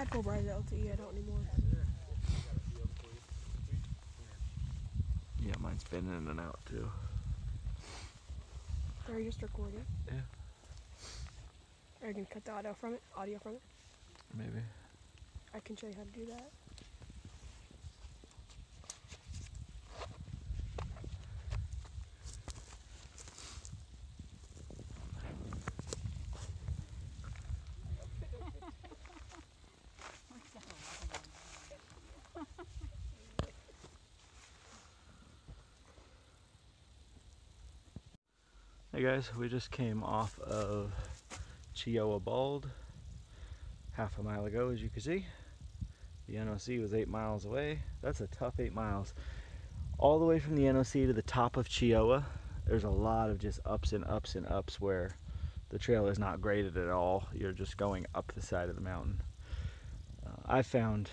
had full bars at LTE, I don't anymore. Yeah, mine's been in and out too. Are you just recording? Yeah. Are you gonna cut the audio from it? Maybe. I can show you how to do that. Hey guys, we just came off of Chiyowa Bald half a mile ago, as you can see. The NOC was 8 miles away. That's a tough 8 miles. All the way from the NOC to the top of Chiyowa, there's a lot of just ups and ups and ups where the trail is not graded at all. You're just going up the side of the mountain. I found,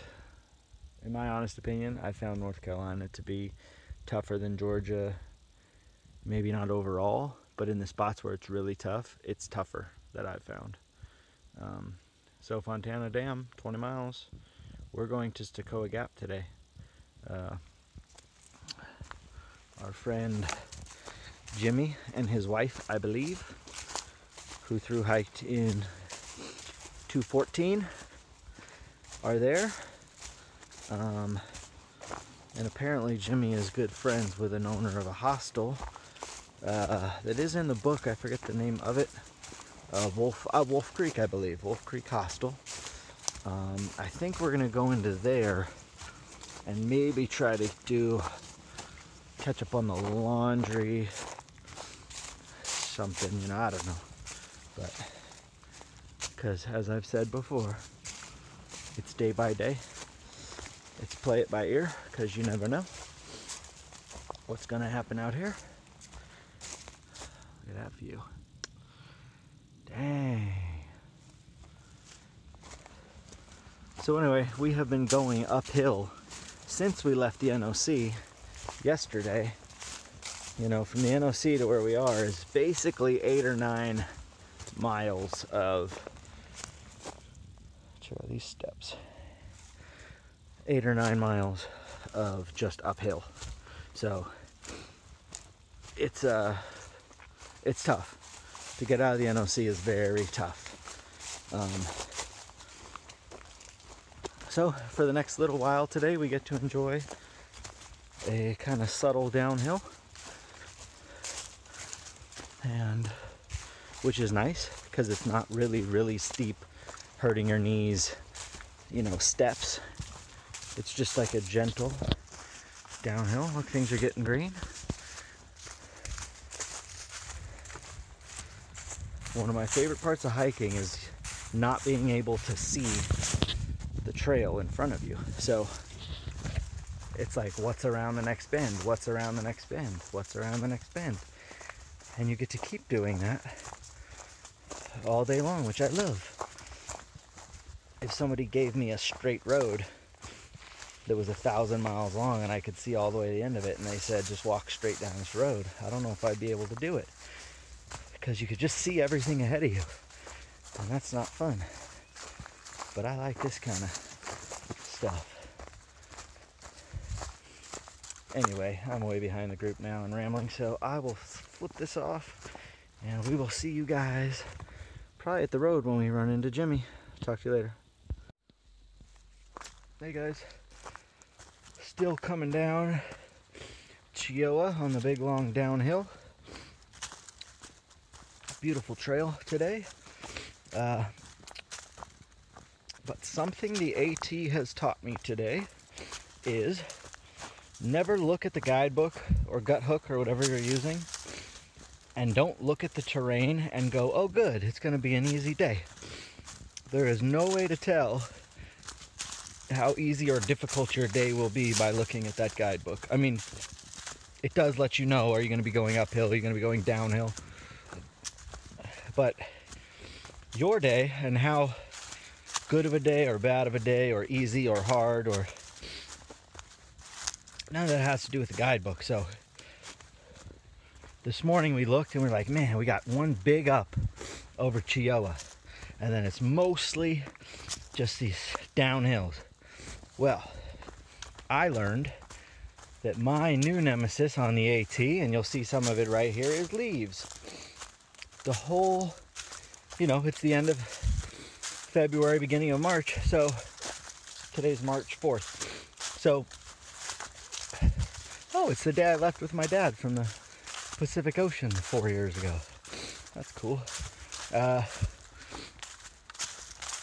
in my honest opinion, I found North Carolina to be tougher than Georgia. Maybe not overall, but in the spots where it's really tough, it's tougher that I've found. So Fontana Dam, 20 miles. We're going to Stokoe Gap today. Our friend Jimmy and his wife, I believe, who thru hiked in 214, are there. And apparently Jimmy is good friends with an owner of a hostel that is in the book. I forget the name of it. Wolf Creek, I believe. Wolf Creek Hostel. I think we're gonna go into there and maybe try to catch up on the laundry, something, you know, I don't know. But because, as I've said before, it's day by day. It's play it by ear, because you never know what's gonna happen out here. Look at that view. Dang. So anyway, we have been going uphill since we left the NOC yesterday. You know, from the NOC to where we are is basically 8 or 9 miles of, what are these steps? 8 or 9 miles of just uphill. So it's tough. To get out of the NOC is very tough. So for the next little while today, we get to enjoy a kind of subtle downhill, and which is nice because it's not really steep, hurting your knees, you know, steps. It's just like a gentle downhill. Look, things are getting green. One of my favorite parts of hiking is not being able to see the trail in front of you. So it's like, what's around the next bend? What's around the next bend? What's around the next bend? And you get to keep doing that all day long, which I love. If somebody gave me a straight road that was 1,000 miles long and I could see all the way to the end of it, and they said, just walk straight down this road, I don't know if I'd be able to do it. Because you could just see everything ahead of you, and that's not fun. But I like this kind of stuff. Anyway, I'm way behind the group now and rambling, so I will flip this off, and we will see you guys probably at the road when we run into Jimmy. Talk to you later. Hey guys, still coming down Chiyowa on the big long downhill. Beautiful trail today, but something the AT has taught me today is never look at the guidebook or gut hook or whatever you're using, and don't look at the terrain and go, oh good, it's going to be an easy day. There is no way to tell how easy or difficult your day will be by looking at that guidebook. I mean, it does let you know, are you going to be going uphill, are you going to be going downhill? But your day and how good of a day or bad of a day or easy or hard, or none of that has to do with the guidebook. So this morning we looked and we're like, man, we got one big up over Chiyowa, and then it's mostly just these downhills. Well, I learned that my new nemesis on the AT, and you'll see some of it right here, is leaves. The whole, it's the end of February, beginning of March, so today's March 4th. So, it's the day I left with my dad from the Pacific Ocean 4 years ago. That's cool.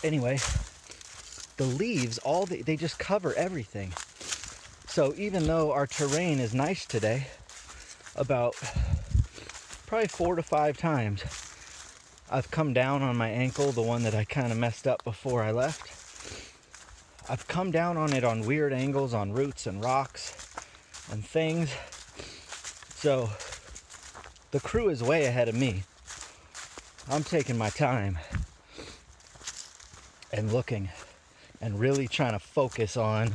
Anyway, the leaves, they just cover everything. So even though our terrain is nice today, about probably 4 to 5 times, I've come down on my ankle, the one that I kind of messed up before I left. I've come down on it on weird angles, on roots and rocks and things. So the crew is way ahead of me. I'm taking my time and looking and really trying to focus on,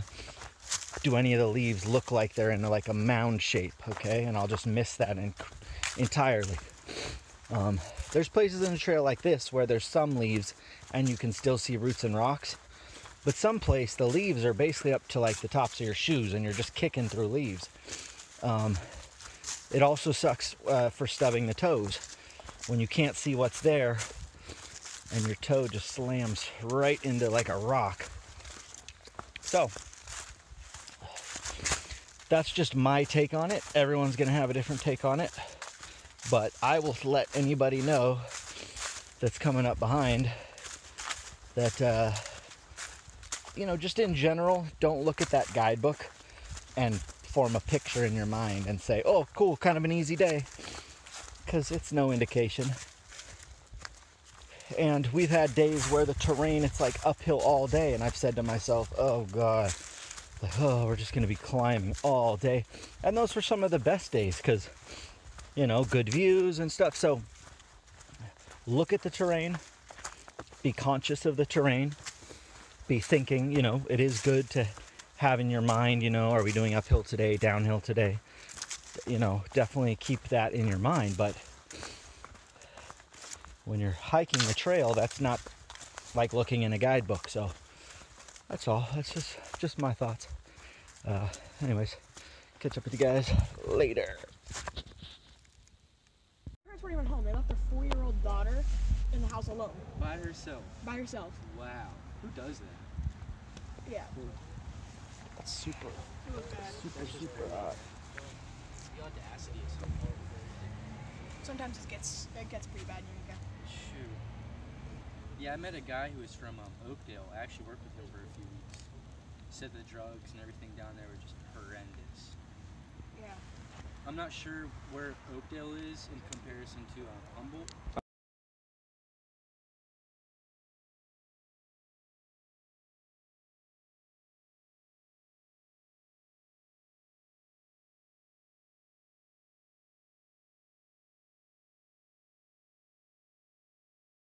do any of the leaves look like they're in like a mound shape, okay? And I'll just miss that entirely. There's places in the trail like this where there's some leaves and you can still see roots and rocks. But someplace the leaves are basically up to like the tops of your shoes and you're just kicking through leaves. It also sucks for stubbing the toes when you can't see what's there and your toe just slams right into like a rock. So that's just my take on it. Everyone's gonna have a different take on it, but I will let anybody know that's coming up behind that just in general, don't look at that guidebook and form a picture in your mind and say, oh cool, kind of an easy day, because it's no indication. And we've had days where the terrain, it's like uphill all day, and I've said to myself, oh god, we're just gonna be climbing all day. And those were some of the best days, because good views and stuff. So look at the terrain, be conscious of the terrain, be thinking, it is good to have in your mind, are we doing uphill today, downhill today? Definitely keep that in your mind. But when you're hiking the trail, that's not like looking in a guidebook. So that's all. That's just my thoughts. Anyways, catch up with you guys later. Parents weren't even home. They left their 4-year-old daughter in the house alone. By herself? By herself. Wow. Who does that? Yeah. It's super It was bad. super hot. The audacity is so hard. Sometimes it gets pretty bad in Eureka. Shoot. Yeah, I met a guy who was from Oakdale. I actually worked with him for a few weeks. Said the drugs and everything down there were just horrendous. Yeah. I'm not sure where Oakdale is in comparison to Humboldt.